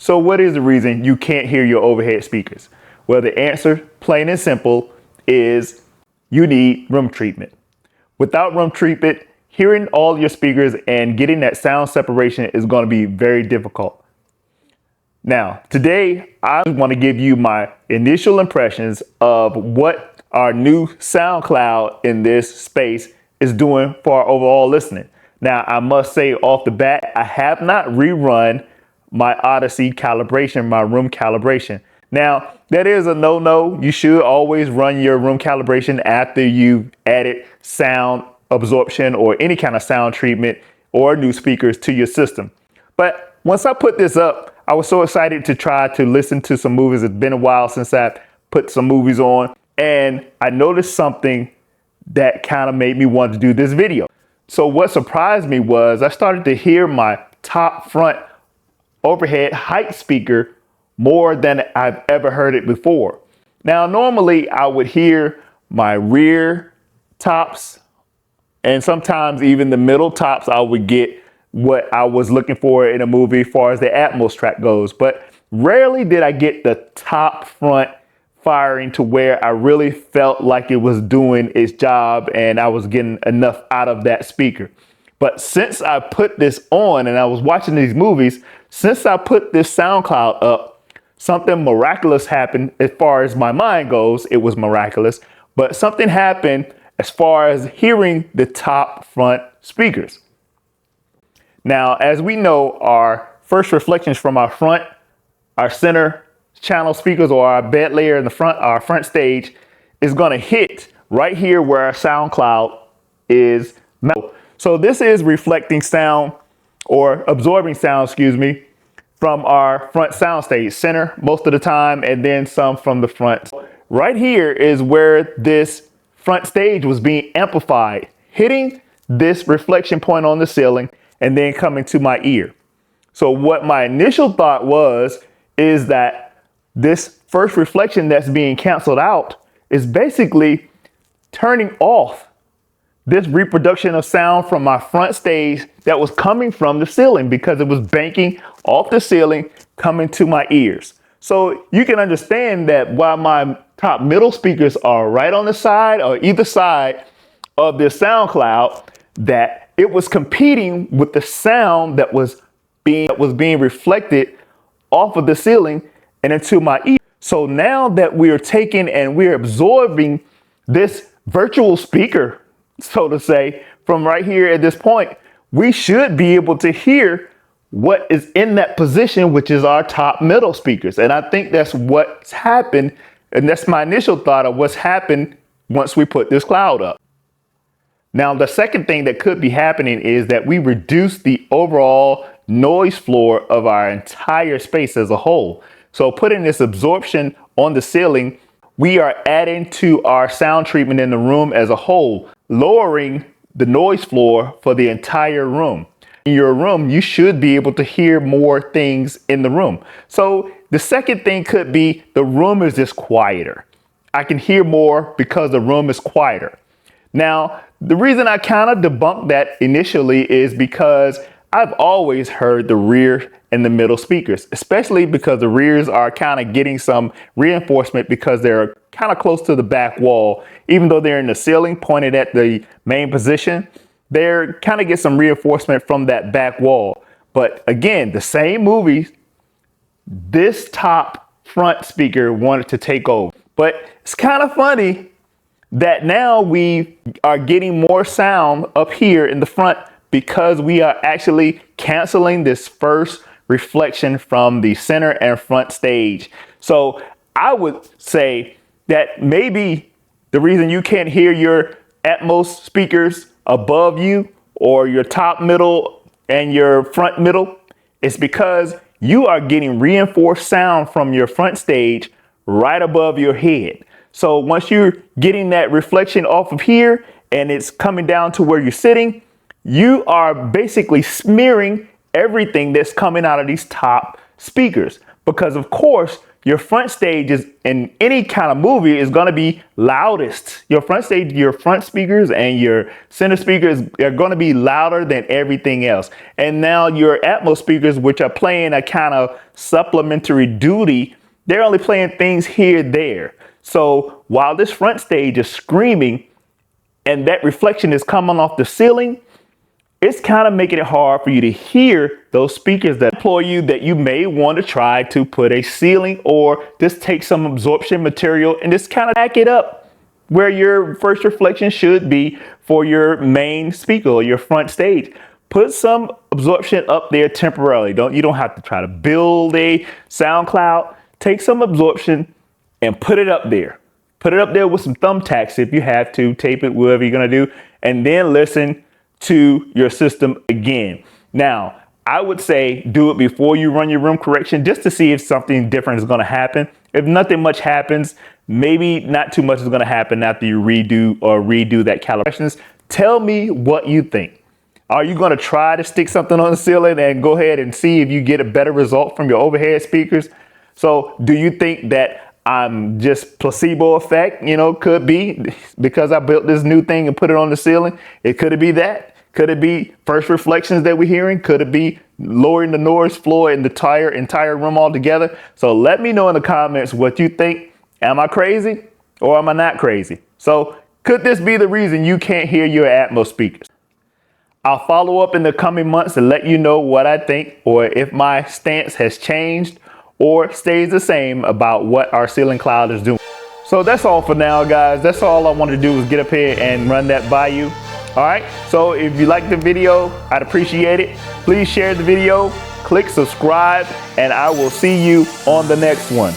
So what is the reason you can't hear your overhead speakers? Well, the answer, plain and simple, is you need room treatment. Without room treatment, hearing all your speakers and getting that sound separation is going to be very difficult. Now, today, I want to give you my initial impressions of what our new SoundCloud in this space is doing for our overall listening. Now, I must say off the bat, I have not rerun my Odyssey calibration, my room calibration. Now, that is a no-no. You should always run your room calibration after you've added sound absorption or any kind of sound treatment or new speakers to your system. But once I put this up, I was so excited to try to listen to some movies. It's been a while since I've put some movies on, and I noticed something that kind of made me want to do this video. So what surprised me was I started to hear my top front overhead height speaker more than I've ever heard it before. Now, normally I would hear my rear tops and sometimes even the middle tops. I would get what I was looking for in a movie as far as the Atmos track goes, but rarely did I get the top front firing to where I really felt like it was doing its job and I was getting enough out of that speaker. But since I put this on and I was watching these movies, since I put this SoundCloud up, something miraculous happened. As far as my mind goes, it was miraculous, but something happened as far as hearing the top front speakers. Now, as we know, our first reflections from our center channel speakers or our bed layer in the front, our front stage, is going to hit right here where our SoundCloud is mounted. So this is reflecting sound or absorbing sound, from our front sound stage center most of the time, and then some from the front. Right here is where this front stage was being amplified, hitting this reflection point on the ceiling and then coming to my ear. So what my initial thought is that this first reflection that's being canceled out is basically turning off this reproduction of sound from my front stage that was coming from the ceiling because it was banking off the ceiling coming to my ears. So you can understand that while my top middle speakers are right on the side or either side of this SoundCloud, that it was competing with the sound that was being reflected off of the ceiling and into my ear. So now that we are taking and we're absorbing this virtual speaker, so to say, from right here at this point, we should be able to hear what is in that position, which is our top middle speakers. And I think that's what's happened. And that's my initial thought of what's happened once we put this cloud up. Now, the second thing that could be happening is that we reduce the overall noise floor of our entire space as a whole. So putting this absorption on the ceiling, we are adding to our sound treatment in the room as a whole, lowering the noise floor for the entire room. In your room, you should be able to hear more things in the room. So the second thing could be the room is just quieter. I can hear more because the room is quieter. Now, the reason I kind of debunked that initially is because I've always heard the rear and the middle speakers, especially because the rears are kind of getting some reinforcement because they're kind of close to the back wall. Even though they're in the ceiling pointed at the main position, they're kind of get some reinforcement from that back wall. But again, the same movie, this top front speaker wanted to take over. But it's kind of funny that now we are getting more sound up here in the front because we are actually canceling this first reflection from the center and front stage. So I would say that maybe the reason you can't hear your Atmos speakers above you or your top middle and your front middle is because you are getting reinforced sound from your front stage right above your head. So once you're getting that reflection off of here and it's coming down to where you're sitting, you are basically smearing everything that's coming out of these top speakers. Because of course, your front stage is in any kind of movie is going to be loudest. Your front stage, your front speakers and your center speakers are going to be louder than everything else. And now your Atmos speakers, which are playing a kind of supplementary duty, they're only playing things here, there. So while this front stage is screaming and that reflection is coming off the ceiling, it's kind of making it hard for you to hear those speakers that employ you that you may want to try to put a ceiling or just take some absorption material and just kind of back it up where your first reflection should be for your main speaker or your front stage. Put some absorption up there temporarily. You don't have to try to build a sound cloud. Take some absorption and put it up there. Put it up there with some thumbtacks if you have to. Tape it, whatever you're going to do, and then listen to your system again. Now, I would say do it before you run your room correction just to see if something different is going to happen. If nothing much happens, maybe not too much is going to happen after you redo that calibration. Tell me what you think. Are you going to try to stick something on the ceiling and go ahead and see if you get a better result from your overhead speakers? So do you think that I'm just placebo effect, could be because I built this new thing and put it on the ceiling? Could it be that? Could it be first reflections that we're hearing? Could it be lowering the noise floor in the entire room altogether? So let me know in the comments what you think. Am I crazy or am I not crazy? So could this be the reason you can't hear your Atmos speakers? I'll follow up in the coming months and let you know what I think or if my stance has changed or stays the same about what our ceiling cloud is doing. So that's all for now, guys. That's all I wanted to do was get up here and run that by you. All right. So if you like the video, I'd appreciate it. Please share the video, click subscribe, and I will see you on the next one.